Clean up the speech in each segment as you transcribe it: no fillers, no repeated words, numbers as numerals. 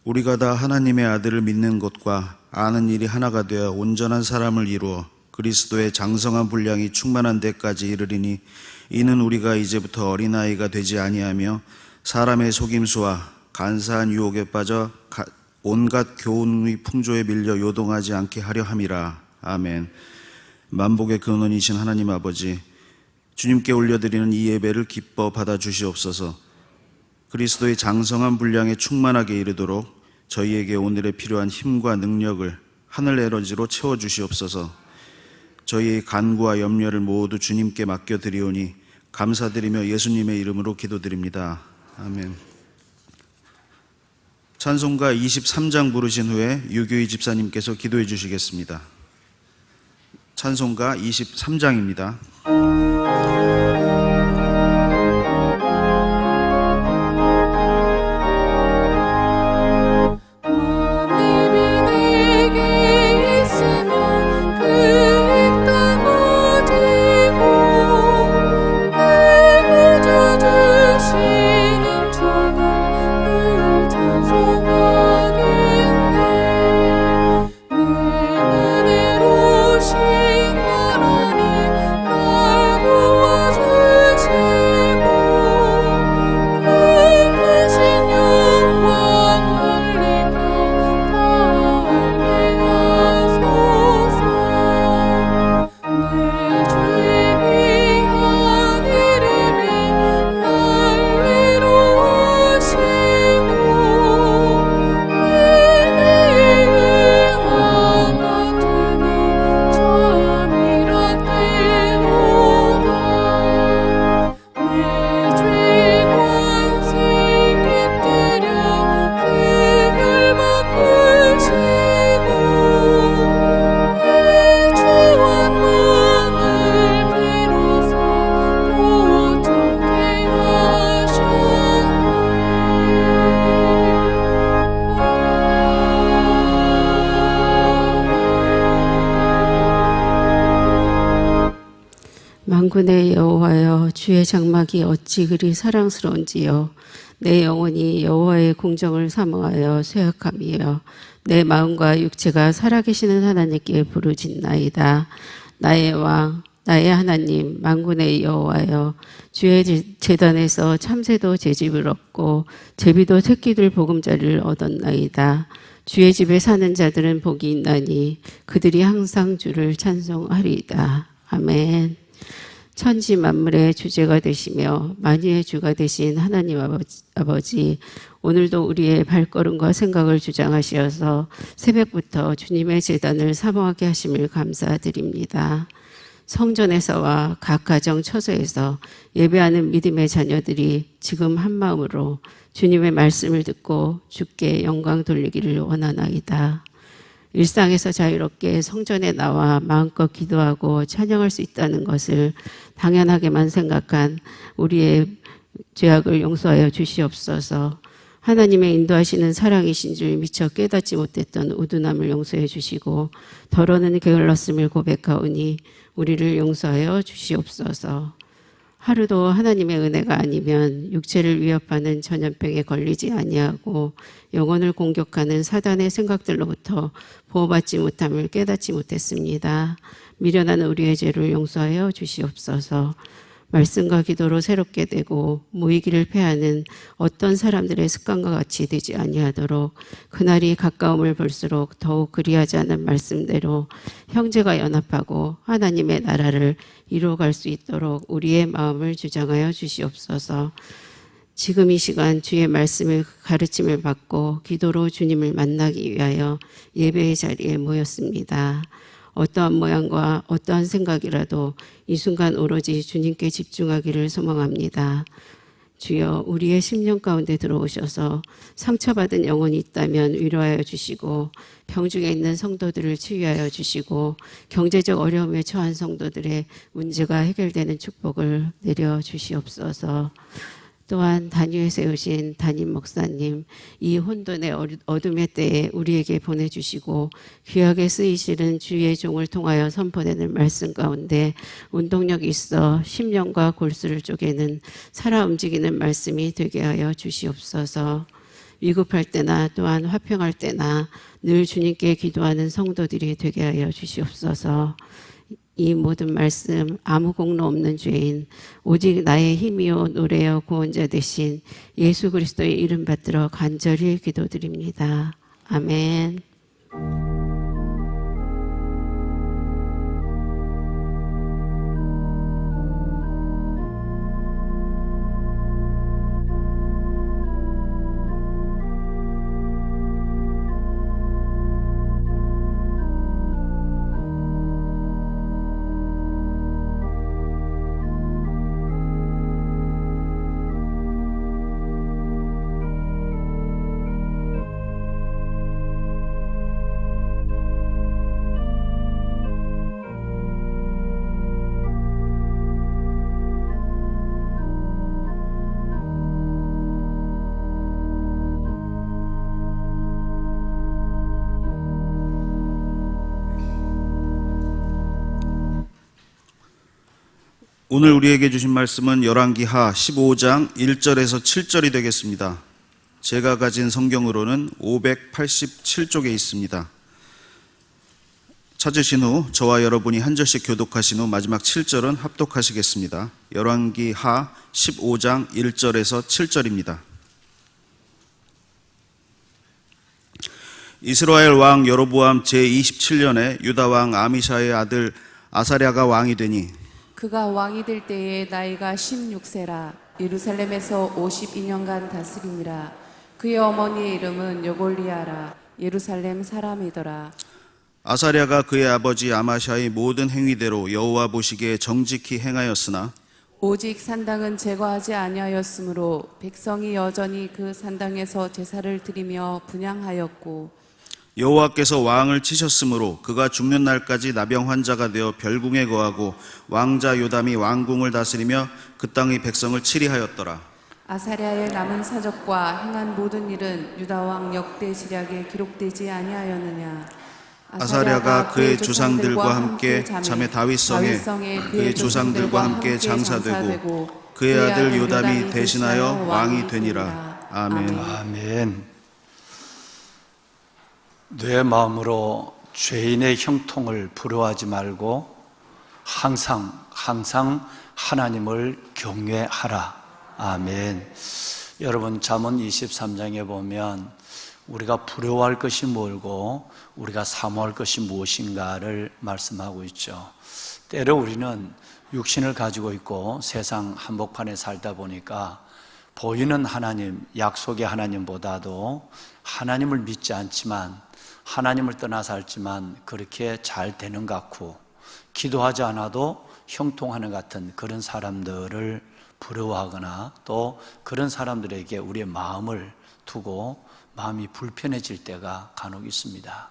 우리가 다 하나님의 아들을 믿는 것과 아는 일이 하나가 되어 온전한 사람을 이루어 그리스도의 장성한 분량이 충만한 데까지 이르리니 이는 우리가 이제부터 어린아이가 되지 아니하며 사람의 속임수와 간사한 유혹에 빠져 온갖 교훈의 풍조에 밀려 요동하지 않게 하려 함이라. 아멘. 만복의 근원이신 하나님 아버지, 주님께 올려드리는 이 예배를 기뻐 받아주시옵소서. 그리스도의 장성한 분량에 충만하게 이르도록 저희에게 오늘의 필요한 힘과 능력을 하늘 에너지로 채워주시옵소서. 저희의 간구와 염려를 모두 주님께 맡겨드리오니 감사드리며 예수님의 이름으로 기도드립니다. 아멘. 찬송가 23장 부르신 후에 유교희 집사님께서 기도해 주시겠습니다. 찬송가 23장입니다. 만군의 여호와여, 주의 장막이 어찌 그리 사랑스러운지요. 내 영혼이 여호와의 공정을 사모하여 쇠약함이여. 내 마음과 육체가 살아계시는 하나님께 부르짖나이다. 나의 왕, 나의 하나님, 만군의 여호와여, 주의 제단에서 참새도 제 집을 얻고 제비도 새끼들 보금자리를 얻었나이다. 주의 집에 사는 자들은 복이 있나니 그들이 항상 주를 찬송하리이다. 아멘. 천지 만물의 주제가 되시며 만유의 주가 되신 하나님 아버지, 오늘도 우리의 발걸음과 생각을 주장하시어서 새벽부터 주님의 제단을 사모하게 하심을 감사드립니다. 성전에서와 각 가정 처소에서 예배하는 믿음의 자녀들이 지금 한마음으로 주님의 말씀을 듣고 주께 영광 돌리기를 원하나이다. 일상에서 자유롭게 성전에 나와 마음껏 기도하고 찬양할 수 있다는 것을 당연하게만 생각한 우리의 죄악을 용서하여 주시옵소서. 하나님의 인도하시는 사랑이신 줄 미처 깨닫지 못했던 우둔함을 용서해 주시고 더러는 게을렀음을 고백하오니 우리를 용서하여 주시옵소서. 하루도 하나님의 은혜가 아니면 육체를 위협하는 전염병에 걸리지 아니하고 영혼을 공격하는 사단의 생각들로부터 보호받지 못함을 깨닫지 못했습니다. 미련한 우리의 죄를 용서하여 주시옵소서. 말씀과 기도로 새롭게 되고 무의기를 패하는 어떤 사람들의 습관과 같이 되지 아니하도록 그날이 가까움을 볼수록 더욱 그리하지 않은 말씀대로 형제가 연합하고 하나님의 나라를 이루어갈 수 있도록 우리의 마음을 주장하여 주시옵소서. 지금 이 시간 주의 말씀을 가르침을 받고 기도로 주님을 만나기 위하여 예배의 자리에 모였습니다. 어떠한 모양과 어떠한 생각이라도 이 순간 오로지 주님께 집중하기를 소망합니다. 주여, 우리의 심령 가운데 들어오셔서 상처받은 영혼이 있다면 위로하여 주시고 병중에 있는 성도들을 치유하여 주시고 경제적 어려움에 처한 성도들의 문제가 해결되는 축복을 내려 주시옵소서. 또한 단위에 세우신 담임 목사님, 이 혼돈의 어둠의 때에 우리에게 보내주시고 귀하게 쓰이시는 주의 종을 통하여 선포되는 말씀 가운데 운동력이 있어 심령과 골수를 쪼개는 살아 움직이는 말씀이 되게 하여 주시옵소서. 위급할 때나 또한 화평할 때나 늘 주님께 기도하는 성도들이 되게 하여 주시옵소서. 이 모든 말씀 아무 공로 없는 죄인 오직 나의 힘이요 노래요 구원자 되신 예수 그리스도의 이름 받들어 간절히 기도드립니다. 아멘. 오늘 우리에게 주신 말씀은 열왕기하 15장 1절에서 7절이 되겠습니다. 제가 가진 성경으로는 587쪽에 있습니다. 찾으신 후 저와 여러분이 한 절씩 교독하신 후 마지막 7절은 합독하시겠습니다. 열왕기하 15장 1절에서 7절입니다. 이스라엘 왕 여로보암 제27년에 유다 왕 아미샤의 아들 아사랴가 왕이 되니 그가 왕이 될 때에 나이가 16세라. 예루살렘에서 52년간 다스리니라. 그의 어머니의 이름은 여골리아라. 예루살렘 사람이더라. 아사랴가 그의 아버지 아마샤의 모든 행위대로 여호와 보시기에 정직히 행하였으나 오직 산당은 제거하지 아니하였으므로 백성이 여전히 그 산당에서 제사를 드리며 분향하였고 여호와께서 왕을 치셨으므로 그가 죽는 날까지 나병 환자가 되어 별궁에 거하고 왕자 요담이 왕궁을 다스리며 그 땅의 백성을 치리하였더라. 아사랴의 남은 사적과 행한 모든 일은 유다 왕 역대 지략에 기록되지 아니하였느냐. 아사랴가 그의 조상들과 함께 자매 다윗성에 그의 조상들과 함께 장사되고 그의 아들 요담이 대신하여 왕이 되니라. 아멘. 아멘. 내 마음으로 죄인의 형통을 부러워하지 말고 항상 하나님을 경외하라. 아멘. 여러분 잠언 23장에 보면 우리가 부러워할 것이 뭘고 우리가 사모할 것이 무엇인가를 말씀하고 있죠. 때로 우리는 육신을 가지고 있고 세상 한복판에 살다 보니까 보이는 하나님, 약속의 하나님보다도 하나님을 믿지 않지만 하나님을 떠나 살지만 그렇게 잘 되는 것 같고 기도하지 않아도 형통하는 같은 그런 사람들을 부러워하거나 또 그런 사람들에게 우리의 마음을 두고 마음이 불편해질 때가 간혹 있습니다.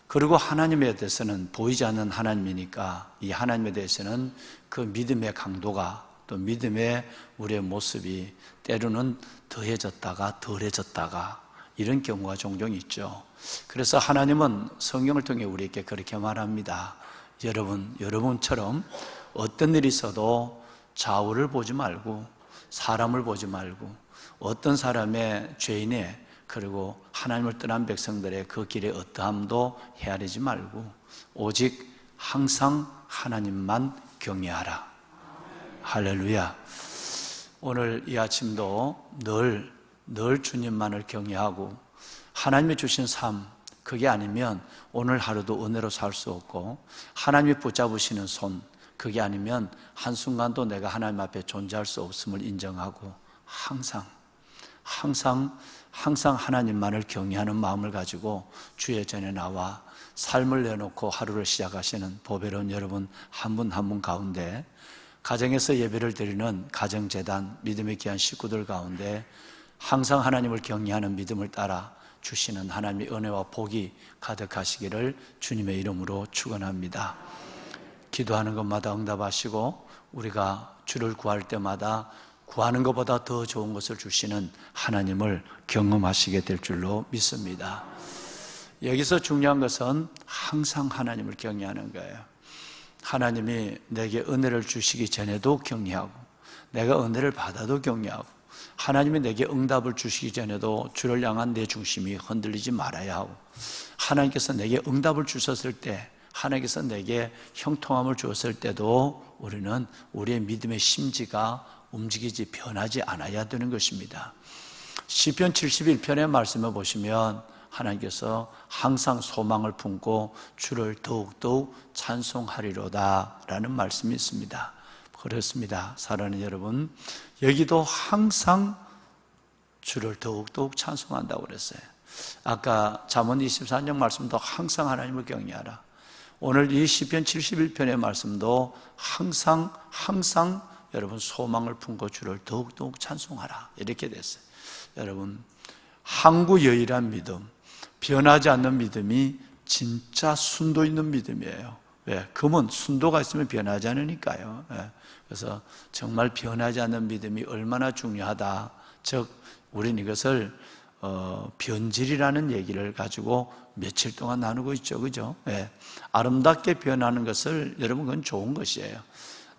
그리고 하나님에 대해서는 보이지 않는 하나님이니까 이 하나님에 대해서는 그 믿음의 강도가 또 믿음의 우리의 모습이 때로는 더해졌다가 덜해졌다가 이런 경우가 종종 있죠. 그래서 하나님은 성경을 통해 우리에게 그렇게 말합니다. 여러분처럼 어떤 일이 있어도 좌우를 보지 말고 사람을 보지 말고 어떤 사람의 죄인의 그리고 하나님을 떠난 백성들의 그 길에 어떠함도 헤아리지 말고 오직 항상 하나님만 경외하라. 할렐루야. 오늘 이 아침도 늘 주님만을 경외하고 하나님이 주신 삶, 그게 아니면 오늘 하루도 은혜로 살 수 없고 하나님이 붙잡으시는 손, 그게 아니면 한순간도 내가 하나님 앞에 존재할 수 없음을 인정하고 항상 하나님만을 경외하는 마음을 가지고 주의 전에 나와 삶을 내놓고 하루를 시작하시는 보배로운 여러분 한 분 한 분 가운데 가정에서 예배를 드리는 가정재단 믿음의 귀한 식구들 가운데 항상 하나님을 경외하는 믿음을 따라 주시는 하나님의 은혜와 복이 가득하시기를 주님의 이름으로 축원합니다. 기도하는 것마다 응답하시고 우리가 주를 구할 때마다 구하는 것보다 더 좋은 것을 주시는 하나님을 경험하시게 될 줄로 믿습니다. 여기서 중요한 것은 항상 하나님을 경외하는 거예요. 하나님이 내게 은혜를 주시기 전에도 경외하고 내가 은혜를 받아도 경외하고 하나님이 내게 응답을 주시기 전에도 주를 향한 내 중심이 흔들리지 말아야 하고, 하나님께서 내게 응답을 주셨을 때, 하나님께서 내게 형통함을 주었을 때도 우리는 우리의 믿음의 심지가 움직이지 변하지 않아야 되는 것입니다. 시편 71편의 말씀을 보시면 하나님께서 항상 소망을 품고 주를 더욱더욱 찬송하리로다 라는 말씀이 있습니다. 그렇습니다. 사랑하는 여러분, 여기도 항상 주를 더욱더욱 찬송한다고 그랬어요. 아까 잠언 24장 말씀도 항상 하나님을 경외하라. 오늘 이 시편 71편의 말씀도 항상 여러분 소망을 품고 주를 더욱더욱 찬송하라 이렇게 됐어요. 여러분, 항구여일한 믿음, 변하지 않는 믿음이 진짜 순도 있는 믿음이에요. 왜? 금은 순도가 있으면 변하지 않으니까요. 그래서 정말 변하지 않는 믿음이 얼마나 중요하다. 즉 우리는 이것을 변질이라는 얘기를 가지고 며칠 동안 나누고 있죠. 그죠? 아름답게 변하는 것을 여러분 그건 좋은 것이에요.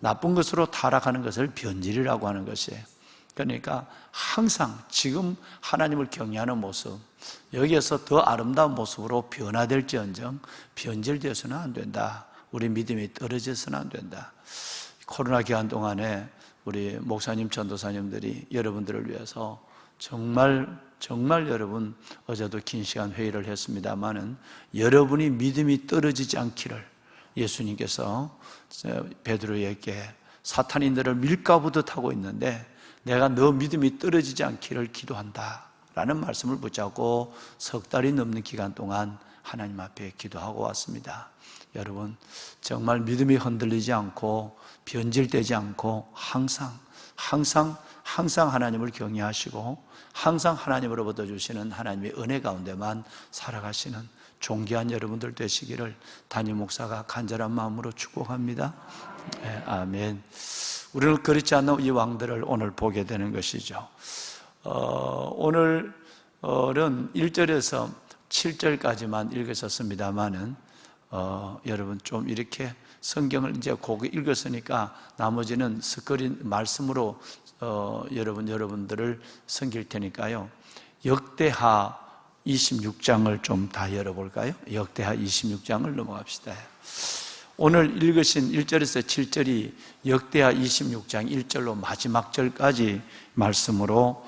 나쁜 것으로 타락하는 것을 변질이라고 하는 것이에요. 그러니까 항상 지금 하나님을 경외하는 모습, 여기에서 더 아름다운 모습으로 변화될지언정 변질되어서는 안 된다. 우리 믿음이 떨어져서는 안 된다. 코로나 기간 동안에 우리 목사님, 전도사님들이 여러분들을 위해서 정말 여러분, 어제도 긴 시간 회의를 했습니다마는 여러분이 믿음이 떨어지지 않기를 예수님께서 베드로에게 사탄이 너를 밀가부듯 하고 있는데 내가 너 믿음이 떨어지지 않기를 기도한다 라는 말씀을 붙잡고 석 달이 넘는 기간 동안 하나님 앞에 기도하고 왔습니다. 여러분, 정말 믿음이 흔들리지 않고 변질되지 않고 항상 하나님을 경외하시고 항상 하나님으로부터 주시는 하나님의 은혜 가운데만 살아가시는 존귀한 여러분들 되시기를 담임 목사가 간절한 마음으로 축복합니다. 아멘. 우리는 그렇지 않는 이 왕들을 오늘 보게 되는 것이죠. 오늘은 1절에서 7절까지만 읽으셨습니다만은 여러분 좀 이렇게 성경을 이제 고개 읽었으니까 나머지는 스크린 말씀으로 여러분들을 섬길 테니까요. 역대하 26장을 좀 다 열어볼까요? 역대하 26장을 넘어갑시다. 오늘 읽으신 1절에서 7절이 역대하 26장 1절로 마지막 절까지 말씀으로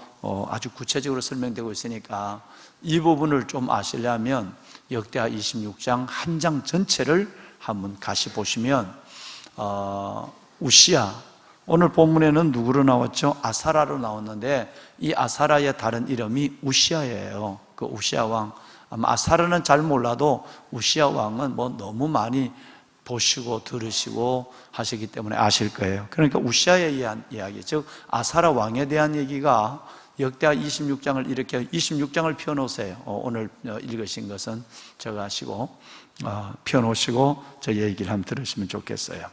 아주 구체적으로 설명되고 있으니까 이 부분을 좀 아시려면 역대하 26장 한 장 전체를 한번 같이 보시면 우시야, 오늘 본문에는 누구로 나왔죠? 아사라로 나왔는데 이 아사라의 다른 이름이 우시야예요. 그 우시야 왕, 아마 아사라는 잘 몰라도 우시야 왕은 뭐 너무 많이 보시고 들으시고 하시기 때문에 아실 거예요. 그러니까 우시야에 대한 이야기, 즉 아사라 왕에 대한 얘기가 역대하 26장을 이렇게 26장을 펴놓으세요. 오늘 읽으신 것은 저거 하시고 펴놓으시고 저 얘기를 한번 들으시면 좋겠어요.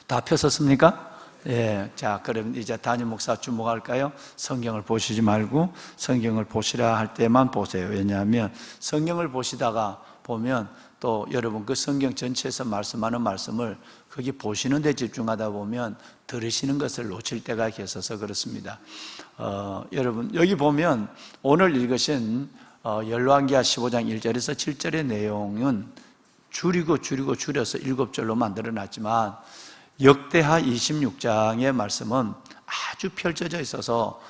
다 펴셨습니까? 예, 자, 그럼 이제 담임 목사 주목할까요? 성경을 보시지 말고 성경을 보시라 할 때만 보세요. 왜냐하면 성경을 보시다가 보면 또 여러분 그 성경 전체에서 말씀하는 말씀을 거기 보시는 데 집중하다 보면 들으시는 것을 놓칠 때가 있어서 그렇습니다. 여러분 여기 보면 오늘 읽으신 열왕기하 15장 1절에서 7절의 내용은 줄여서 7절로 만들어놨지만 역대하 26장의 말씀은 아주 펼쳐져 있어서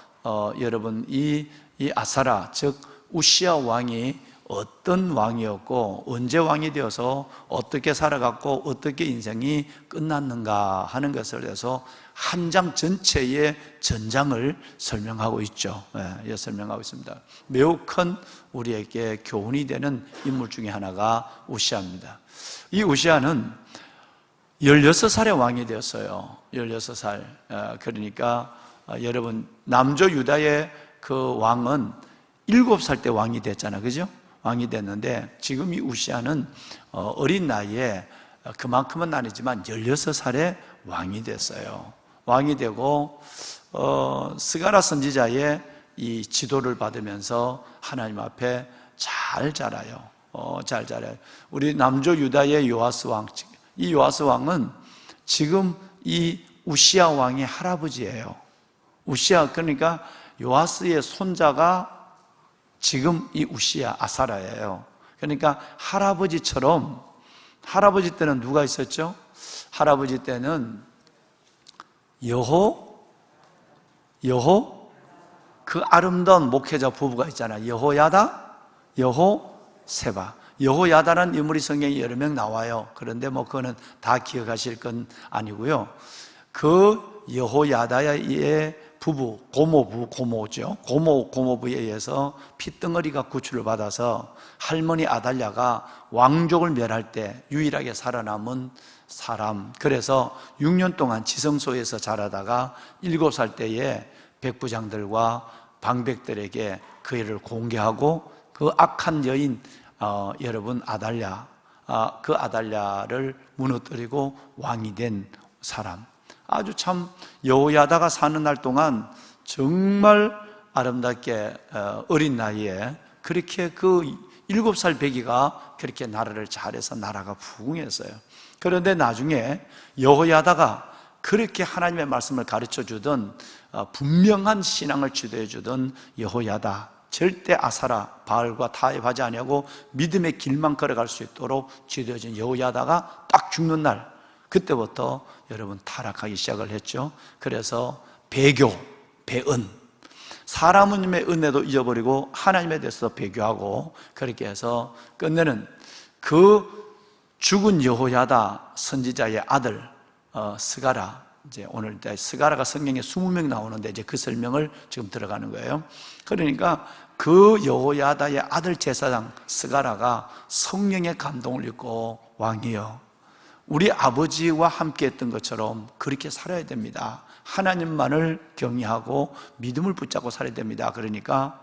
여러분 이 아사라, 즉 우시야 왕이 어떤 왕이었고 언제 왕이 되어서 어떻게 살아갔고 어떻게 인생이 끝났는가 하는 것을 대해서 한 장 전체의 전장을 설명하고 있죠. 설명하고 있습니다. 매우 큰 우리에게 교훈이 되는 인물 중에 하나가 우시야입니다. 이 우시야는 16살의 왕이 되었어요. 16살. 그러니까 여러분 남조 유다의 그 왕은 7살 때 왕이 됐잖아요. 그죠? 왕이 됐는데 지금 이 우시야는 어린 나이에 그만큼은 아니지만 16살에 왕이 됐어요. 왕이 되고 스가랴 선지자의 이 지도를 받으면서 하나님 앞에 잘 자라요. 잘 자라요. 우리 남조 유다의 요아스 왕, 이 요아스 왕은 지금 이 우시야 왕의 할아버지예요. 우시야, 그러니까 요아스의 손자가 지금 이 우시야 아사라예요. 그러니까 할아버지처럼, 할아버지 때는 누가 있었죠? 할아버지 때는 그 아름다운 목회자 부부가 있잖아요. 여호야다, 여호세바. 여호야다라는 인물이 성경에 여러 명 나와요. 그런데 뭐 그거는 다 기억하실 건 아니고요. 그 여호야다의 부부, 고모죠. 고모부에 의해서 핏덩어리가 구출을 받아서 할머니 아달랴가 왕족을 멸할 때 유일하게 살아남은 사람. 그래서 6년 동안 지성소에서 자라다가 7살 때에 백부장들과 방백들에게 그 애를 공개하고 그 악한 여인 여러분 아달랴, 그 아달랴를 무너뜨리고 왕이 된 사람. 아주 참 여호야다가 사는 날 동안 정말 아름답게 어린 나이에 그렇게 그 7살 배기가 그렇게 나라를 잘해서 나라가 부흥했어요. 그런데 나중에 여호야다가 그렇게 하나님의 말씀을 가르쳐 주던 분명한 신앙을 지도해 주던 여호야다, 절대 아사라, 바알과 타협하지 아니하고 믿음의 길만 걸어갈 수 있도록 지도해준 여호야다가 딱 죽는 날, 그때부터 여러분 타락하기 시작을 했죠. 그래서 배교, 배은, 사람의 은혜도 잊어버리고 하나님에 대해서 배교하고 그렇게 해서 끝내는 그 죽은 여호야다 선지자의 아들 스가라. 이제 오늘 스가라가 성경에 20명 나오는데 이제 그 설명을 지금 들어가는 거예요. 그러니까 그 여호야다의 아들 제사장 스가라가 성령의 감동을 입고 왕이여, 우리 아버지와 함께 했던 것처럼 그렇게 살아야 됩니다. 하나님만을 경외하고 믿음을 붙잡고 살아야 됩니다. 그러니까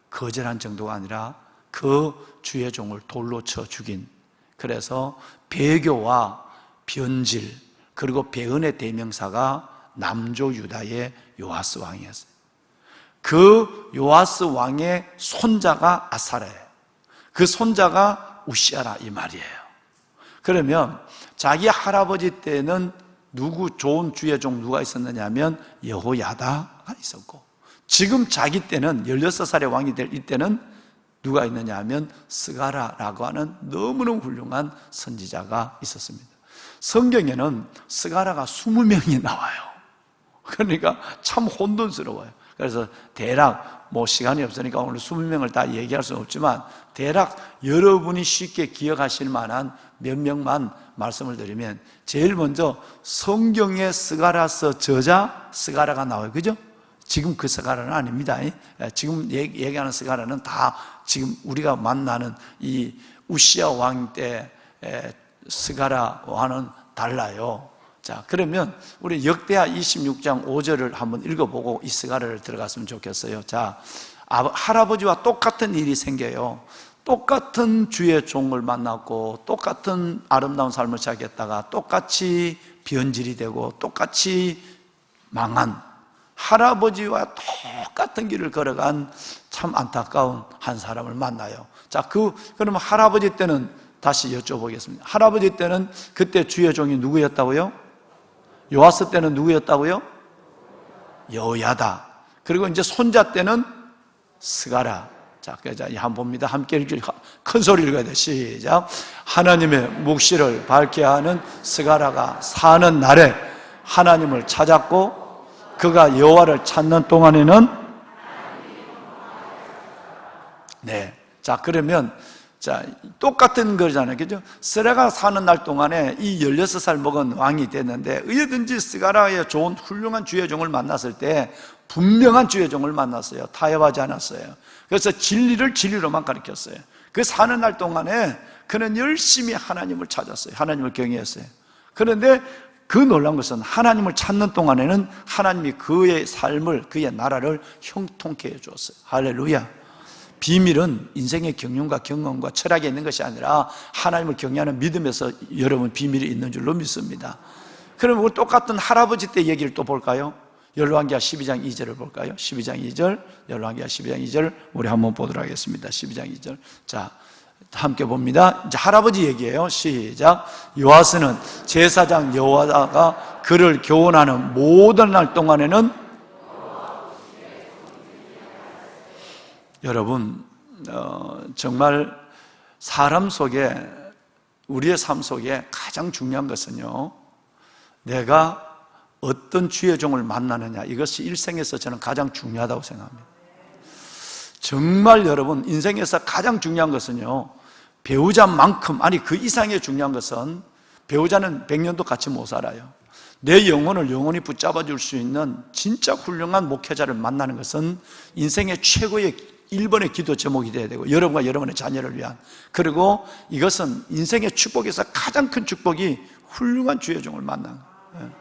거절한 정도가 아니라 그 주의 종을 돌로 쳐 죽인, 그래서 배교와 변질 그리고 배은의 대명사가 남조 유다의 요아스 왕이었어요. 그 요아스 왕의 손자가 아사라예요. 그 손자가 우시아라 이 말이에요. 그러면 자기 할아버지 때는 누구 좋은 주의 종 누가 있었느냐 하면 여호야다가 있었고, 지금 자기 때는 16살의 왕이 될 이때는 누가 있느냐 하면 스가라라고 하는 너무너무 훌륭한 선지자가 있었습니다. 성경에는 스가라가 20명이 나와요. 그러니까 참 혼돈스러워요. 그래서 대략 뭐 시간이 없으니까 오늘 20명을 다 얘기할 수는 없지만 대략 여러분이 쉽게 기억하실 만한 몇 명만 말씀을 드리면, 제일 먼저 성경의 스가랴서 저자 스가랴가 나와요. 그죠? 지금 그 스가랴는 아닙니다. 지금 얘기하는 스가랴는 다 지금 우리가 만나는 이 우시야 왕 때 스가랴와는 달라요. 자, 그러면 우리 역대하 26장 5절을 한번 읽어보고 이 스가랴를 들어갔으면 좋겠어요. 자, 할아버지와 똑같은 일이 생겨요. 똑같은 주의 종을 만났고 똑같은 아름다운 삶을 시작했다가 똑같이 변질이 되고 똑같이 망한 할아버지와 똑같은 길을 걸어간 참 안타까운 한 사람을 만나요. 자, 그러면 할아버지 때는 다시 여쭤보겠습니다. 할아버지 때는 그때 주의 종이 누구였다고요? 요아스 때는 누구였다고요? 여호야다. 그리고 이제 손자 때는 스가랴. 자, 한번 봅니다. 함께 큰 소리 읽어야 돼. 시작. 하나님의 묵시를 밝게 하는 스가랴가 사는 날에 하나님을 찾았고 그가 여호와를 찾는 동안에는 네. 자, 그러면 자, 똑같은 거잖아요. 그죠? 스가랴가 사는 날 동안에 이 16살 먹은 왕이 됐는데 어디든지 스가랴의 좋은 훌륭한 주의 종을 만났을 때 분명한 주의 종을 만났어요. 타협하지 않았어요. 그래서 진리를 진리로만 가르쳤어요. 그 사는 날 동안에 그는 열심히 하나님을 찾았어요. 하나님을 경외했어요. 그런데 그 놀라운 것은 하나님을 찾는 동안에는 하나님이 그의 삶을, 그의 나라를 형통케 해주었어요. 할렐루야. 비밀은 인생의 경륜과 경험과 철학에 있는 것이 아니라 하나님을 경외하는 믿음에서 여러분 비밀이 있는 줄로 믿습니다. 그럼 우리 똑같은 할아버지 때 얘기를 또 볼까요? 열왕기하 12장 2절을 볼까요? 12장 2절, 열왕기하 12장 2절 우리 한번 보도록 하겠습니다. 12장 2절. 자, 함께 봅니다. 이제 할아버지 얘기예요. 시작. 요아스는 제사장 여호야다가 그를 교훈하는 모든 날 동안에는 여러분, 정말 사람 속에, 우리의 삶 속에 가장 중요한 것은요, 내가 어떤 주의 종을 만나느냐, 이것이 일생에서 저는 가장 중요하다고 생각합니다. 정말 여러분, 인생에서 가장 중요한 것은요, 배우자만큼, 아니 그 이상의 중요한 것은, 배우자는 100년도 같이 못 살아요. 내 영혼을 영원히 붙잡아 줄 수 있는 진짜 훌륭한 목회자를 만나는 것은 인생의 최고의 1번의 기도 제목이 되어야 되고, 여러분과 여러분의 자녀를 위한, 그리고 이것은 인생의 축복에서 가장 큰 축복이 훌륭한 주의 종을 만나는 거예요.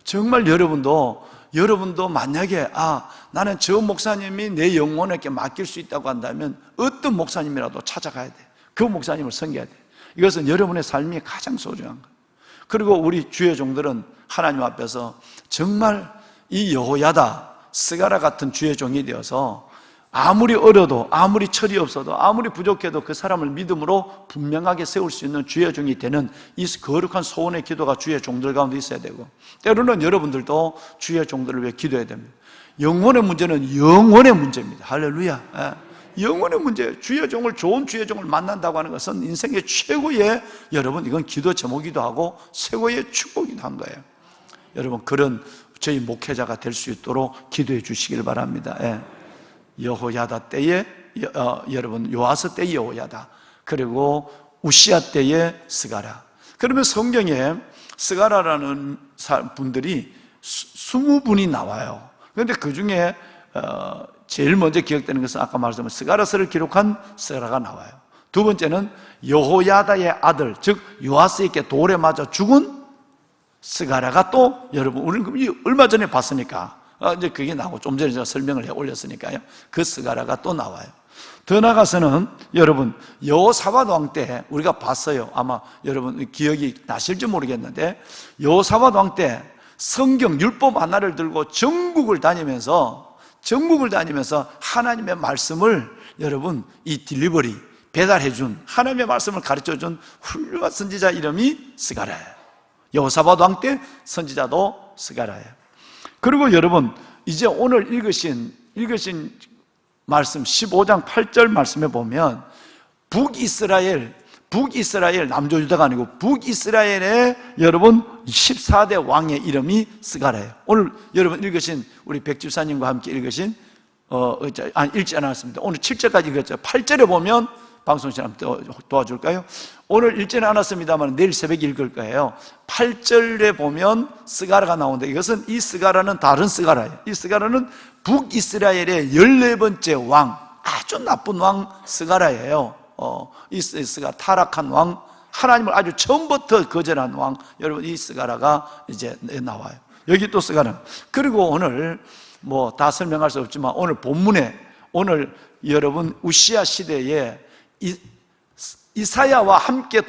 정말 여러분도 만약에 나는 저 목사님이 내 영혼에게 맡길 수 있다고 한다면 어떤 목사님이라도 찾아가야 돼. 그 목사님을 섬겨야 돼. 이것은 여러분의 삶이 가장 소중한 거예요. 그리고 우리 주의 종들은 하나님 앞에서 정말 이 여호야다, 스가랴 같은 주의 종이 되어서 아무리 어려도, 아무리 철이 없어도, 아무리 부족해도 그 사람을 믿음으로 분명하게 세울 수 있는 주의 종이 되는 이 거룩한 소원의 기도가 주의 종들 가운데 있어야 되고, 때로는 여러분들도 주의 종들을 위해 기도해야 됩니다. 영혼의 문제는 영혼의 문제입니다. 할렐루야. 영혼의 문제, 주의 종을, 좋은 주의 종을 만난다고 하는 것은 인생의 최고의, 여러분, 이건 기도 제목이기도 하고 최고의 축복이기도 한 거예요. 여러분, 그런 저희 목회자가 될 수 있도록 기도해 주시길 바랍니다. 여호야다 때에 여러분, 요아스 때의 여호야다, 그리고 우시야 때의 스가랴. 그러면 성경에 스가랴라는 분들이 20분이 나와요. 그런데 그 중에 제일 먼저 기억되는 것은 아까 말씀드린 스가랴서를 기록한 스가랴가 나와요. 두 번째는 여호야다의 아들, 즉 요아스에게 돌에 맞아 죽은 스가랴가 또, 여러분, 우리는 얼마 전에 봤으니까 이제 그게 나오고, 좀 전에 제가 설명을 해 올렸으니까요, 그 스가랴가 또 나와요. 더 나아가서는 여러분, 여호사밧 왕 때 우리가 봤어요. 아마 여러분 기억이 나실지 모르겠는데, 여호사밧 왕 때 성경 율법 하나를 들고 전국을 다니면서 하나님의 말씀을, 여러분, 이 딜리버리, 배달해준, 하나님의 말씀을 가르쳐준 훌륭한 선지자 이름이 스가랴예요. 여호사밧 왕 때 선지자도 스가랴예요. 그리고 여러분, 이제 오늘 읽으신 말씀 15장 8절 말씀에 보면 북이스라엘, 남조 유다가 아니고 북이스라엘의 여러분 14대 왕의 이름이 스가랴예요. 오늘 여러분 읽으신, 우리 백집사님과 함께 읽으신 읽지 않았습니다. 오늘 7절까지 읽었죠. 8절에 보면, 방송실 도와줄까요? 오늘 읽지는 않았습니다만 내일 새벽에 읽을 거예요. 8절에 보면 스가랴가 나오는데, 이것은, 이 스가랴는 다른 스가랴예요. 이 스가랴는 북이스라엘의 14번째 왕, 아주 나쁜 왕 스가랴예요. 이 스가랴, 타락한 왕, 하나님을 아주 처음부터 거절한 왕, 여러분, 이 스가랴가 이제 나와요. 여기 또 스가랴. 그리고 오늘 뭐 다 설명할 수 없지만 오늘 본문에, 오늘 여러분 우시야 시대에 이사야와 함께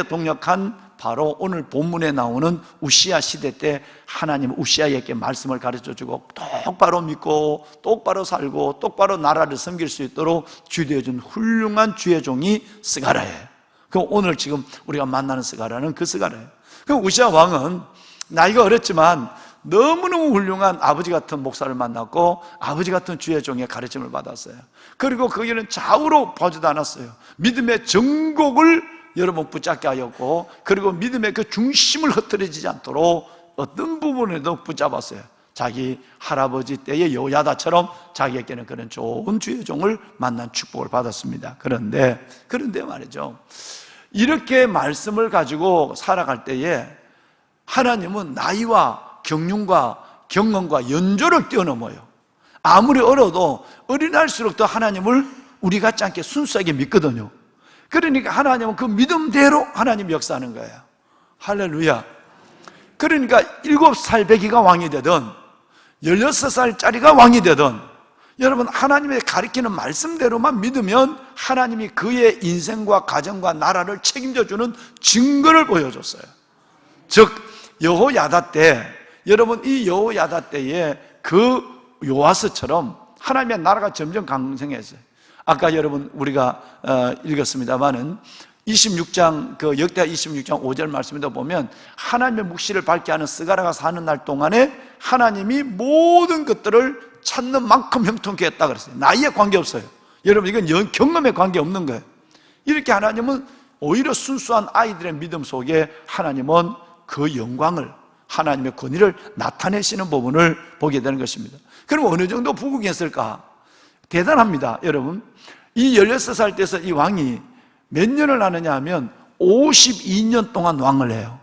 동역한 바로 오늘 본문에 나오는 우시야 시대 때 하나님 우시야에게 말씀을 가르쳐주고 똑바로 믿고 똑바로 살고 똑바로 나라를 섬길 수 있도록 주되어준 훌륭한 주의 종이 스가랴예요. 그럼 오늘 지금 우리가 만나는 스가랴는 그 스가랴예요. 그럼 우시야 왕은 나이가 어렸지만 너무너무 훌륭한 아버지 같은 목사를 만났고 아버지 같은 주의 종의 가르침을 받았어요. 그리고 거기는 좌우로 보지도 않았어요. 믿음의 정곡을 여러분 붙잡게 하였고, 그리고 믿음의 그 중심을 흐트러지지 않도록 어떤 부분에도 붙잡았어요. 자기 할아버지 때의 여호야다처럼 자기에게는 그런 좋은 주의 종을 만난 축복을 받았습니다. 그런데 말이죠, 이렇게 말씀을 가지고 살아갈 때에 하나님은 나이와 경륜과 경험과 연조를 뛰어넘어요. 아무리 어려도 어린아이일수록 더 하나님을 우리 같지 않게 순수하게 믿거든요. 그러니까 하나님은 그 믿음대로 하나님 역사하는 거예요. 할렐루야. 그러니까 7살 배기가 왕이 되든 16살짜리가 왕이 되든, 여러분, 하나님의 가르치는 말씀대로만 믿으면 하나님이 그의 인생과 가정과 나라를 책임져주는 증거를 보여줬어요. 즉 여호야다 때, 여러분, 이 여호야다 때에 그 요아스처럼 하나님의 나라가 점점 강성했어요. 아까 여러분 우리가 읽었습니다마는 26장, 역대하 26장 5절 말씀에도 보면 하나님의 묵시를 밝게 하는 스가랴가 사는 날 동안에 하나님이 모든 것들을 찾는 만큼 형통케 했다 그랬어요. 나이에 관계없어요. 여러분, 이건 경험에 관계없는 거예요. 이렇게 하나님은 오히려 순수한 아이들의 믿음 속에 하나님은 그 영광을, 하나님의 권위를 나타내시는 부분을 보게 되는 것입니다. 그럼 어느 정도 부국했을까? 대단합니다. 여러분, 이 16살 때서 이 왕이 몇 년을 하느냐 하면 52년 동안 왕을 해요.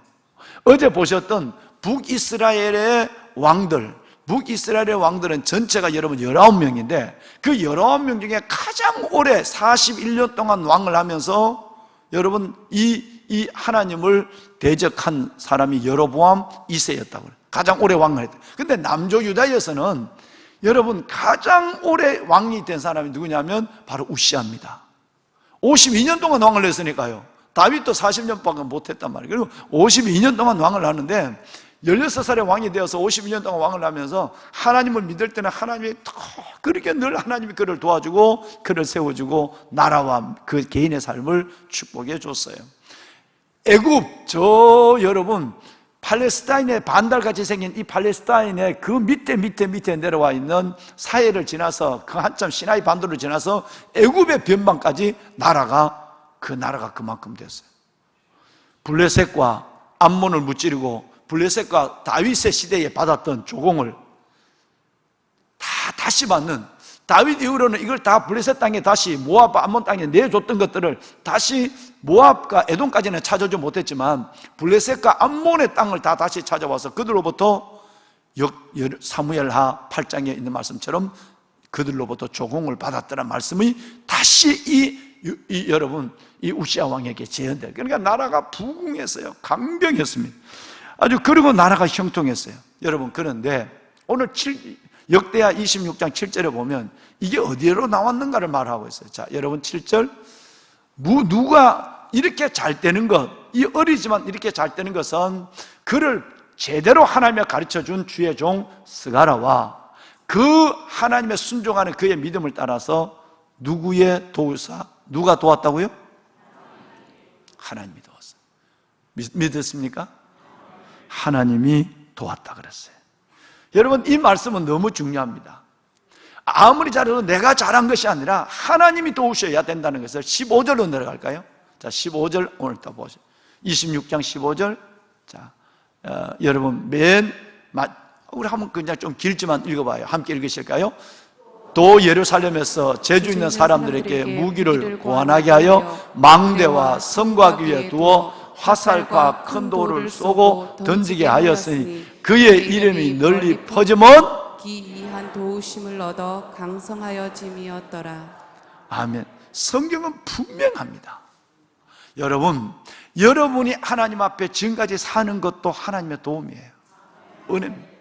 어제 보셨던 북이스라엘의 왕들, 북이스라엘의 왕들은 전체가 여러분 19명인데 그 19명 중에 가장 오래 41년 동안 왕을 하면서 여러분 이 하나님을 대적한 사람이 여로보암 2세였다고 그래요. 가장 오래 왕을 했다. 근데 남조 유다에서는 여러분 가장 오래 왕이 된 사람이 누구냐면 바로 우시아입니다. 52년 동안 왕을 했으니까요. 다윗도 40년밖에 못했단 말이에요. 그리고 52년 동안 왕을 하는데 16살에 왕이 되어서 52년 동안 왕을 하면서 하나님을 믿을 때는 하나님이 그렇게 늘 하나님이 그를 도와주고 그를 세워주고 나라와 그 개인의 삶을 축복해 줬어요. 애굽, 여러분 팔레스타인의 반달같이 생긴 이 팔레스타인의 그 밑에 내려와 있는 사해를 지나서 그 한참 시나이 반도를 지나서 애굽의 변방까지 그 나라가 그만큼 됐어요. 블레셋과 암몬을 무찌르고 블레셋과 다윗의 시대에 받았던 조공을 다시 받는, 다윗 이후로는 이걸 다 블레셋 땅에 다시 모압, 암몬 땅에 내줬던 것들을 다시 모압과 에돔까지는 찾아주지 못했지만 블레셋과 암몬의 땅을 다시 찾아와서 그들로부터 사무엘하 8장에 있는 말씀처럼 그들로부터 조공을 받았다는 말씀이 다시 여러분 이 우시아 왕에게 재현돼요. 그러니까 나라가 부궁했어요. 강병했습니다. 아주 그리고 나라가 형통했어요. 여러분, 그런데 오늘 역대하 26장 7절에 보면 이게 어디로 나왔는가를 말하고 있어요. 자, 여러분 7절, 누가 이렇게 잘 되는 것, 이 어리지만 이렇게 잘 되는 것은 그를 제대로 하나님의 가르쳐준 주의 종 스가라와 그 하나님의 순종하는 그의 믿음을 따라서 누구의 도우사? 누가 도왔다고요? 하나님이 도왔어요. 믿었습니까? 하나님이 도왔다 그랬어요. 여러분, 이 말씀은 너무 중요합니다. 아무리 잘해도 내가 잘한 것이 아니라 하나님이 도우셔야 된다는 것을 15절로 내려갈까요? 자, 15절 오늘 또 보세요. 26장 15절. 자, 여러분 우리 한번 그냥 좀 길지만 읽어봐요. 함께 읽으실까요? 또 예루살렘에서 재주 있는 사람들에게 무기를 고안하게 하여 망대와 성곽 위에 두어 화살과 큰 돌을 쏘고 던지게 하였으니 그의 이름이 널리 퍼지면 기이한 도우심을 얻어 강성하여짐이었더라. 아멘. 성경은 분명합니다. 여러분이 하나님 앞에 지금까지 사는 것도 하나님의 도움이에요. 은혜입니다.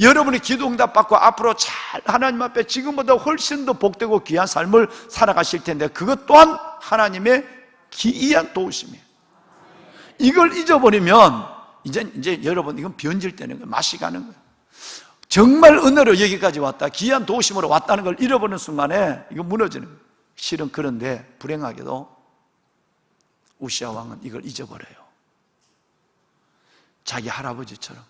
여러분이 기도 응답 받고 앞으로 잘 하나님 앞에 지금보다 훨씬 더 복되고 귀한 삶을 살아가실 텐데 그것 또한 하나님의 기이한 도우심이에요. 이걸 잊어버리면 이제 여러분 이건 변질되는 거예요. 맛이 가는 거예요. 정말 은혜로 여기까지 왔다, 기이한 도우심으로 왔다는 걸 잃어버리는 순간에 이거 무너지는 거예요. 실은 그런데 불행하게도 우시아 왕은 이걸 잊어버려요. 자기 할아버지처럼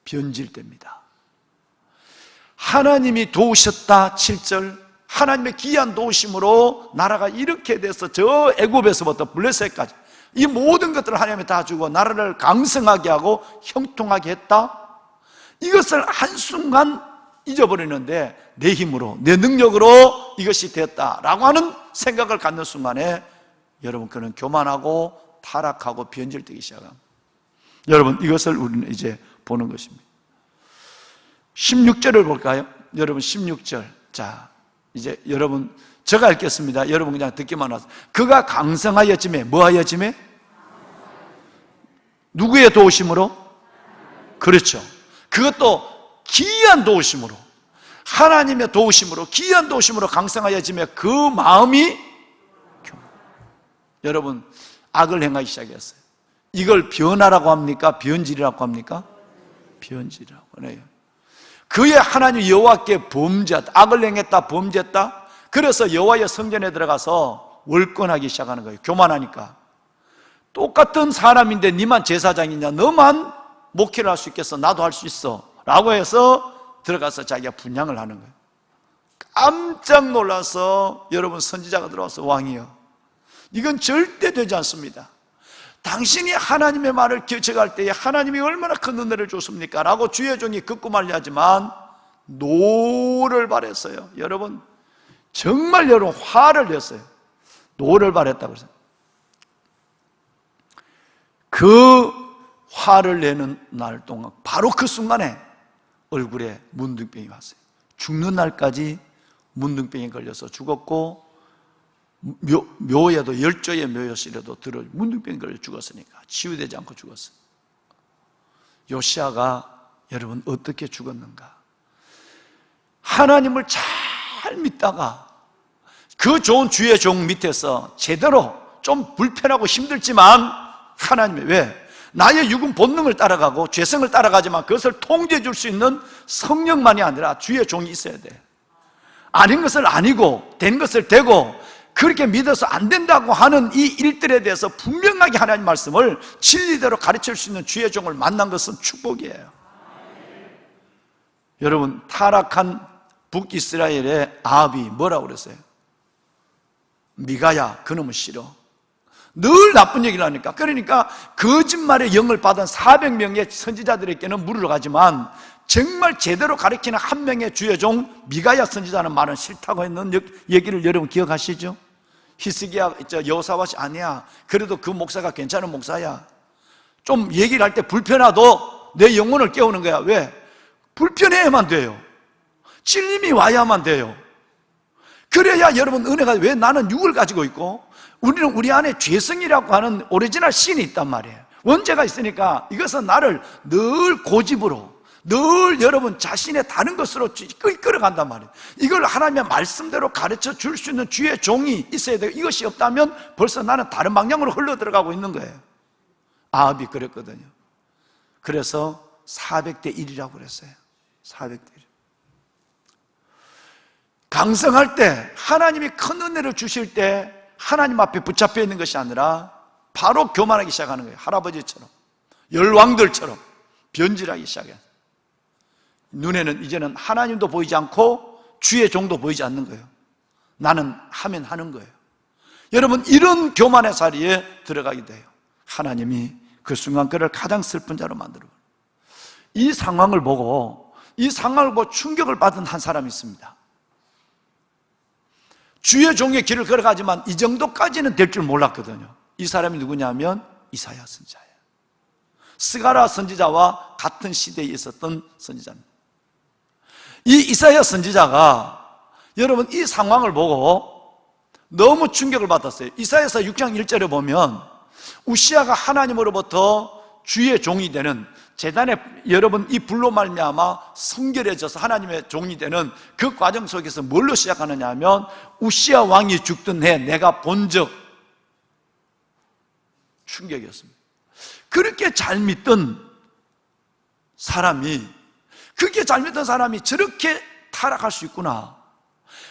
변질됩니다. 하나님이 도우셨다 7절, 하나님의 기이한 도우심으로 나라가 이렇게 돼서 저 애굽에서부터 블레셋까지 이 모든 것들을 하나님이 다 주고 나라를 강성하게 하고 형통하게 했다. 이것을 한순간 잊어버리는데 내 힘으로 내 능력으로 이것이 됐다라고 하는 생각을 갖는 순간에 여러분 그는 교만하고 타락하고 변질되기 시작합니다. 여러분 이것을 우리는 이제 보는 것입니다. 16절을 볼까요? 여러분 16절. 자, 이제 여러분 제가 읽겠습니다. 여러분 그냥 듣기만 하세요. 그가 강성하였지매 뭐하였지매? 누구의 도우심으로? 그렇죠. 그것도 기이한 도우심으로, 하나님의 도우심으로, 기이한 도우심으로 강성하였지매 그 마음이 여러분 악을 행하기 시작했어요. 이걸 변화라고 합니까? 변질이라고 합니까? 변질이라고 해요. 그의 하나님 여호와께 범죄했다, 악을 행했다, 범죄했다. 그래서 여호와의 성전에 들어가서 월권하기 시작하는 거예요. 교만하니까. 똑같은 사람인데 니만 제사장이냐, 너만 목회를 할 수 있겠어? 나도 할 수 있어 라고 해서 들어가서 자기가 분양을 하는 거예요. 깜짝 놀라서 여러분 선지자가 들어와서 왕이요, 이건 절대 되지 않습니다. 당신이 하나님의 말을 기억할 때에 하나님이 얼마나 큰 은혜를 줬습니까? 라고 주의 종이 긋고 말리하지만 노를 발했어요. 여러분 정말 여러분 화를 냈어요. 노를 발했다고 해서 그 화를 내는 날 동안 바로 그 순간에 얼굴에 문둥병이 왔어요. 죽는 날까지 문둥병에 걸려서 죽었고, 묘에도 열조의 묘였으려도 들어 문둥병에 걸려 죽었으니까 치유되지 않고 죽었어요. 요시아가 여러분 어떻게 죽었는가? 하나님을 잘 믿다가 그 좋은 주의 종 밑에서 제대로 좀 불편하고 힘들지만 하나님의 왜? 나의 육은 본능을 따라가고 죄성을 따라가지만 그것을 통제해 줄 수 있는 성령만이 아니라 주의 종이 있어야 돼. 아닌 것을 아니고 된 것을 되고 그렇게 믿어서 안 된다고 하는 이 일들에 대해서 분명하게 하나님 말씀을 진리대로 가르칠 수 있는 주의 종을 만난 것은 축복이에요. 여러분 타락한 북이스라엘의 아합이 뭐라고 그랬어요? 미가야 그놈은 싫어. 늘 나쁜 얘기를 하니까. 그러니까 거짓말의 영을 받은 400명의 선지자들에게는 물으러 가지만 정말 제대로 가르치는 한 명의 주의 종 미가야 선지자는 말은 싫다고 했는 얘기를 여러분 기억하시죠? 히스기야 여호사밧이 아니야, 그래도 그 목사가 괜찮은 목사야. 좀 얘기를 할 때 불편하도 내 영혼을 깨우는 거야. 왜? 불편해야만 돼요. 찔림이 와야만 돼요. 그래야 여러분 은혜가, 왜 나는 육을 가지고 있고 우리는 우리 안에 죄성이라고 하는 오리지널 신이 있단 말이에요. 원죄가 있으니까 이것은 나를 늘 고집으로, 늘 여러분 자신의 다른 것으로 끌어간단 말이에요. 이걸 하나님의 말씀대로 가르쳐 줄 수 있는 주의 종이 있어야 돼요. 이것이 없다면 벌써 나는 다른 방향으로 흘러 들어가고 있는 거예요. 아합이 그랬거든요. 그래서 400대 1이라고 그랬어요. 400대 1. 강성할 때, 하나님이 큰 은혜를 주실 때 하나님 앞에 붙잡혀 있는 것이 아니라 바로 교만하기 시작하는 거예요. 할아버지처럼, 열왕들처럼 변질하기 시작해요. 눈에는 이제는 하나님도 보이지 않고 주의 종도 보이지 않는 거예요. 나는 하면 하는 거예요. 여러분 이런 교만의 자리에 들어가게 돼요. 하나님이 그 순간 그를 가장 슬픈 자로 만들어요. 이 상황을 보고 충격을 받은 한 사람이 있습니다. 주의 종의 길을 걸어가지만 이 정도까지는 될 줄 몰랐거든요. 이 사람이 누구냐면 이사야 선지자예요. 스가랴 선지자와 같은 시대에 있었던 선지자입니다. 이 이사야 선지자가 여러분 이 상황을 보고 너무 충격을 받았어요. 이사야서 6장 1절에 보면 우시아가 하나님으로부터 주의 종이 되는, 제단에 여러분 이 불로 말미암아 성결해져서 하나님의 종이 되는 그 과정 속에서 뭘로 시작하느냐 하면 우시아 왕이 죽던 해 내가 본 적, 충격이었습니다. 그렇게 잘 믿던 사람이, 그렇게 잘 믿던 사람이 저렇게 타락할 수 있구나.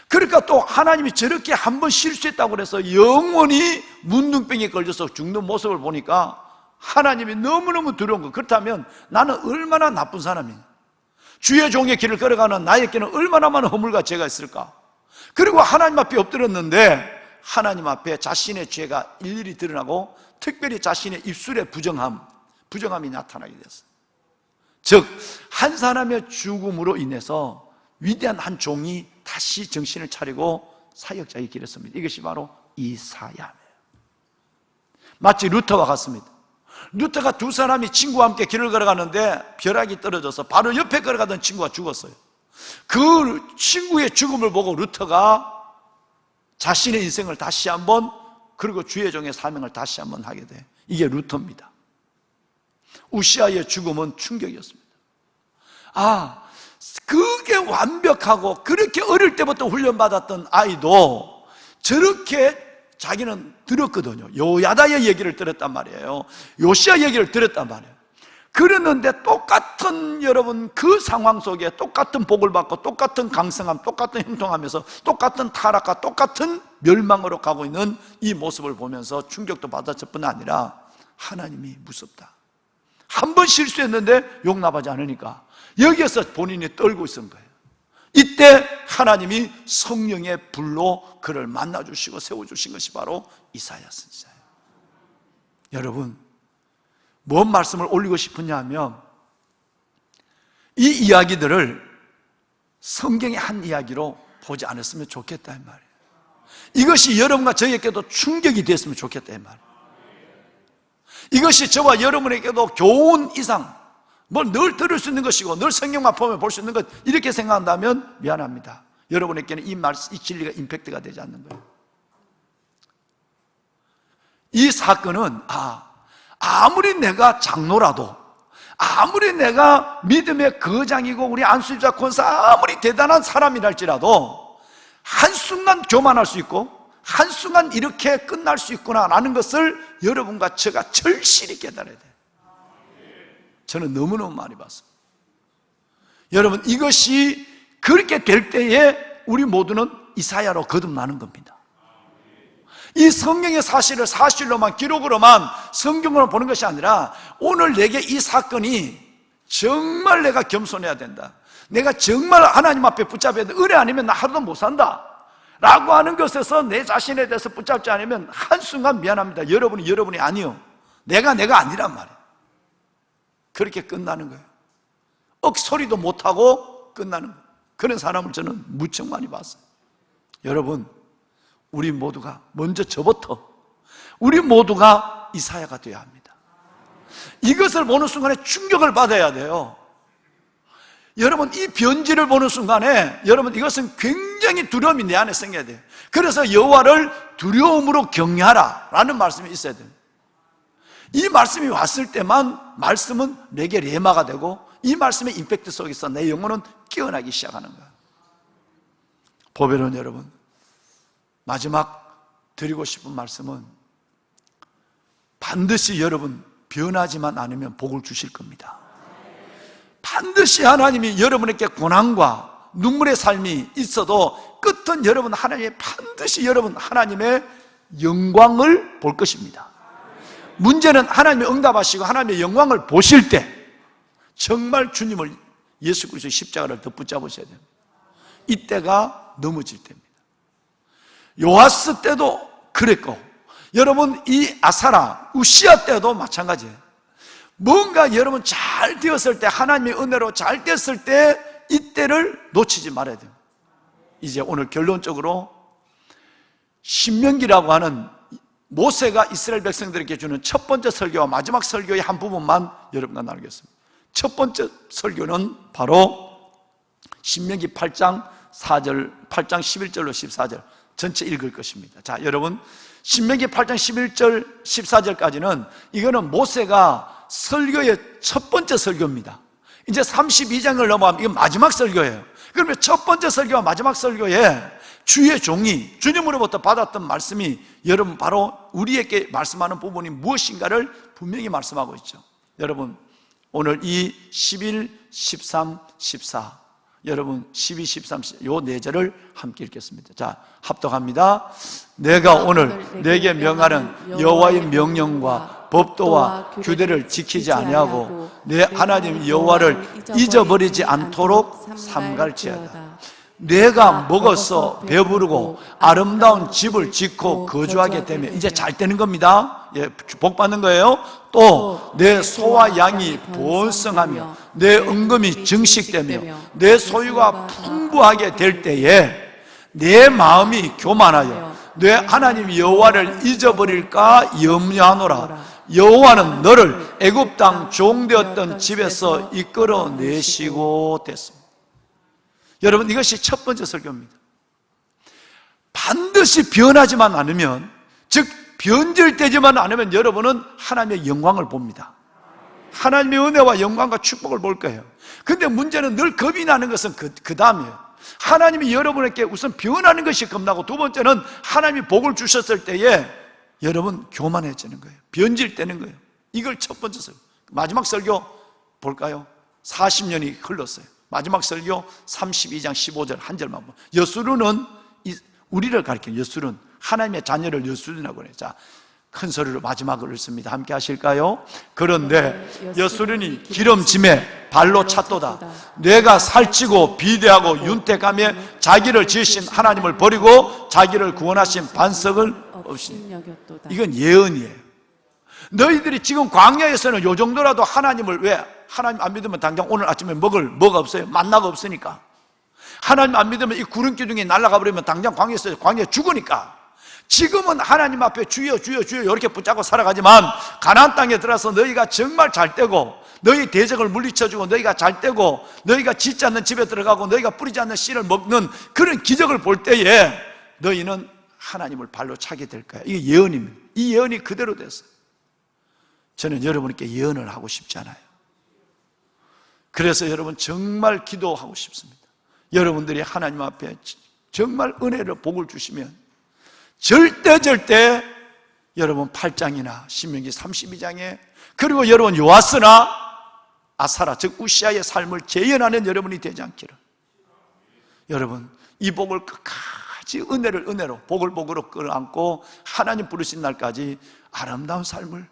그러니까 또 하나님이 저렇게 한번 실수했다고 그래서 영원히 문둥병에 걸려서 죽는 모습을 보니까 하나님이 너무너무 두려운 거. 그렇다면 나는 얼마나 나쁜 사람이냐, 주의 종의 길을 걸어가는 나에게는 얼마나 많은 허물과 죄가 있을까. 그리고 하나님 앞에 엎드렸는데 하나님 앞에 자신의 죄가 일일이 드러나고 특별히 자신의 입술의 부정함이 나타나게 됐어요. 즉 한 사람의 죽음으로 인해서 위대한 한 종이 다시 정신을 차리고 사역자의 길을 섭니다. 이것이 바로 이사야예요. 마치 루터와 같습니다. 루터가 두 사람이 친구와 함께 길을 걸어가는데 벼락이 떨어져서 바로 옆에 걸어가던 친구가 죽었어요. 그 친구의 죽음을 보고 루터가 자신의 인생을 다시 한번, 그리고 주의 종의 사명을 다시 한번 하게 돼. 이게 루터입니다. 우시아의 죽음은 충격이었습니다. 그게 완벽하고 그렇게 어릴 때부터 훈련받았던 아이도 저렇게 자기는 들었거든요. 요야다의 얘기를 들었단 말이에요. 요시아 얘기를 들었단 말이에요. 그랬는데 똑같은 여러분 그 상황 속에 똑같은 복을 받고 똑같은 강성함, 똑같은 형통하면서 똑같은 타락과 똑같은 멸망으로 가고 있는 이 모습을 보면서 충격도 받았을 뿐 아니라 하나님이 무섭다, 한 번 실수했는데 용납하지 않으니까 여기에서 본인이 떨고 있은 거예요. 이때 하나님이 성령의 불로 그를 만나주시고 세워주신 것이 바로 이사야 선지자예요. 여러분, 뭔 말씀을 올리고 싶으냐 하면 이 이야기들을 성경의 한 이야기로 보지 않았으면 좋겠다 이 말이에요. 이것이 여러분과 저에게도 충격이 됐으면 좋겠다 이 말이에요. 이것이 저와 여러분에게도 교훈 이상 뭘 늘 들을 수 있는 것이고 늘 성경만 보면 볼 수 있는 것 이렇게 생각한다면 미안합니다. 여러분에게는 이 진리가 임팩트가 되지 않는 거예요. 이 사건은 아무리 내가 장로라도, 아무리 내가 믿음의 거장이고 우리 안수자 권사 아무리 대단한 사람이랄지라도 한순간 교만할 수 있고 한순간 이렇게 끝날 수 있구나라는 것을 여러분과 제가 절실히 깨달아야 돼요. 저는 너무너무 많이 봤습니다. 여러분, 이것이 그렇게 될 때에 우리 모두는 이사야로 거듭나는 겁니다. 이 성경의 사실을 사실로만 기록으로만 성경으로 보는 것이 아니라 오늘 내게 이 사건이 정말 내가 겸손해야 된다, 내가 정말 하나님 앞에 붙잡아야 돼, 은혜 아니면 나 하루도 못 산다 라고 하는 것에서 내 자신에 대해서 붙잡지 않으면 한순간 미안합니다, 여러분이 아니요, 내가 아니란 말이에요. 그렇게 끝나는 거예요. 억소리도 못하고 끝나는 거예요. 그런 사람을 저는 무척 많이 봤어요. 여러분, 우리 모두가 먼저 저부터 우리 모두가 이사야가 되어야 합니다. 이것을 보는 순간에 충격을 받아야 돼요. 여러분, 이 편지를 보는 순간에 여러분, 이것은 굉장히 두려움이 내 안에 생겨야 돼요. 그래서 여호와를 두려움으로 경외하라 라는 말씀이 있어야 돼요. 이 말씀이 왔을 때만 말씀은 내게 레마가 되고 이 말씀의 임팩트 속에서 내 영혼은 깨어나기 시작하는 거예요. 보배로운 여러분, 마지막 드리고 싶은 말씀은 반드시 여러분 변하지만 않으면 복을 주실 겁니다. 반드시 하나님이 여러분에게 고난과 눈물의 삶이 있어도 끝은 여러분 반드시 여러분 하나님의 영광을 볼 것입니다. 문제는 하나님이 응답하시고 하나님의 영광을 보실 때 정말 주님을, 예수 그리스도의 십자가를 더 붙잡으셔야 됩니다. 이때가 넘어질 때입니다. 요아스 때도 그랬고 여러분 이 아사라, 우시아 때도 마찬가지예요. 뭔가 여러분 잘 되었을 때, 하나님의 은혜로 잘 됐을 때 이때를 놓치지 말아야 돼요. 이제 오늘 결론적으로 신명기라고 하는 모세가 이스라엘 백성들에게 주는 첫 번째 설교와 마지막 설교의 한 부분만 여러분과 나누겠습니다. 첫 번째 설교는 바로 신명기 8장 11절로 14절 전체 읽을 것입니다. 자, 여러분, 신명기 8장 11절 14절까지는 이거는 모세가 설교의 첫 번째 설교입니다. 이제 32장을 넘어가면 이건 마지막 설교예요. 그러면 첫 번째 설교와 마지막 설교에 주의 종이 주님으로부터 받았던 말씀이 여러분 바로 우리에게 말씀하는 부분이 무엇인가를 분명히 말씀하고 있죠. 여러분, 오늘 이 11, 13, 14 여러분 12, 13, 요 네 절을 함께 읽겠습니다. 자, 합독합니다. 내가 오늘 내게 명하는 여호와의 명령과 법도와 규례를 지키지 아니하고 내 하나님 여호와를 잊어버리지 않도록 삼갈지어다. 내가 먹어서 배부르고 아름다운 집을 짓고 거주하게 되면 이제 잘 되는 겁니다. 예, 복 받는 거예요. 또 내 소와 양이 번성하며 내 은금이 증식되며 내 소유가 풍부하게 될 때에 내 마음이 교만하여 내 하나님 여호와를 잊어버릴까 염려하노라. 여호와는 너를 애굽 땅 종되었던 집에서 이끌어내시고 됐습니다. 여러분, 이것이 첫 번째 설교입니다. 반드시 변하지만 않으면, 즉 변질되지만 않으면 여러분은 하나님의 영광을 봅니다. 하나님의 은혜와 영광과 축복을 볼 거예요. 근데 문제는 늘 겁이 나는 것은 그 다음이에요. 하나님이 여러분에게 우선 변하는 것이 겁나고, 두 번째는 하나님이 복을 주셨을 때에 여러분 교만해지는 거예요. 변질되는 거예요. 이걸 첫 번째 설교. 마지막 설교 볼까요? 40년이 흘렀어요. 마지막 설교 32장 15절 한 절만 보면, 여수르는 우리를 가리키는, 여수른 하나님의 자녀를 여수른이라고 해요. 자, 큰 소리로 마지막을 읽습니다. 함께 하실까요? 그런데 여수련이 기름짐에 발로 찼도다. 뇌가 살찌고 비대하고 윤택하며 자기를 지으신 하나님을 버리고 자기를 구원하신 반석을 없인. 여겼도다. 이건 예언이에요. 너희들이 지금 광야에서는 요 정도라도 하나님을, 왜? 하나님 안 믿으면 당장 오늘 아침에 먹을 뭐가 없어요? 만나가 없으니까. 하나님 안 믿으면 이 구름 기둥이 날아가 버리면 당장 광야에 죽으니까. 지금은 하나님 앞에 주여 주여 주여 이렇게 붙잡고 살아가지만 가나안 땅에 들어서 너희가 정말 잘 되고 너희 대적을 물리쳐주고 너희가 잘 되고 너희가 짓지 않는 집에 들어가고 너희가 뿌리지 않는 씨를 먹는 그런 기적을 볼 때에 너희는 하나님을 발로 차게 될 거야. 이게 예언입니다. 이 예언이 그대로 됐어요. 저는 여러분께 예언을 하고 싶지 않아요. 그래서 여러분 정말 기도하고 싶습니다. 여러분들이 하나님 앞에 정말 은혜를 복을 주시면 절대 여러분 8장이나 신명기 32장에 그리고 여러분 요아스나 아사라 즉 우시아의 삶을 재현하는 여러분이 되지 않기를. 여러분 이 복을 끝까지 은혜로 복으로 끌어안고 하나님 부르신 날까지 아름다운 삶을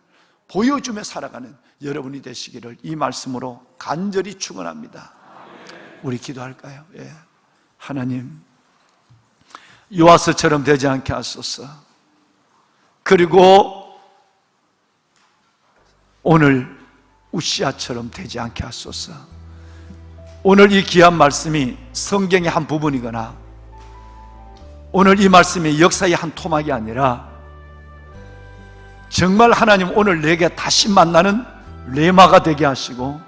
보여주며 살아가는 여러분이 되시기를 이 말씀으로 간절히 축원합니다. 우리 기도할까요? 예. 하나님 요아스처럼 되지 않게 하소서. 그리고 오늘 우시아처럼 되지 않게 하소서. 오늘 이 귀한 말씀이 성경의 한 부분이거나 오늘 이 말씀이 역사의 한 토막이 아니라 정말 하나님 오늘 내게 다시 만나는 레마가 되게 하시고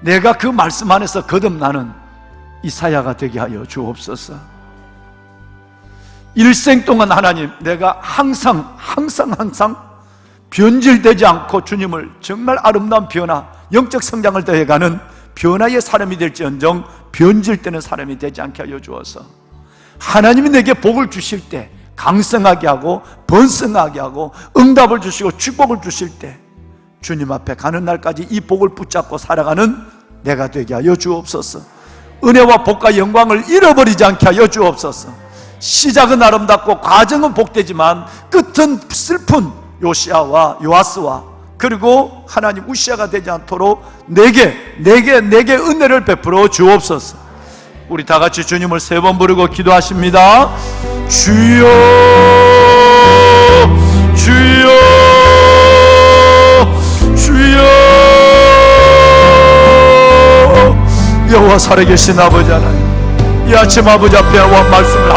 내가 그 말씀 안에서 거듭나는 이사야가 되게 하여 주옵소서. 일생 동안 하나님 내가 항상 변질되지 않고 주님을 정말 아름다운 변화, 영적 성장을 더해가는 변화의 사람이 될지언정 변질되는 사람이 되지 않게 하여 주어서 하나님이 내게 복을 주실 때 강성하게 하고 번성하게 하고 응답을 주시고 축복을 주실 때 주님 앞에 가는 날까지 이 복을 붙잡고 살아가는 내가 되게 하여 주옵소서. 은혜와 복과 영광을 잃어버리지 않게 하여 주옵소서. 시작은 아름답고 과정은 복되지만 끝은 슬픈 요시아와 요아스와 그리고 하나님 우시아가 되지 않도록 내게 은혜를 베풀어 주옵소서. 우리 다 같이 주님을 3번 부르고 기도하십니다. 주여 주여 주여. 여호와 살아계신 아버지 하나님, 이 아침 아버지 앞에 말씀을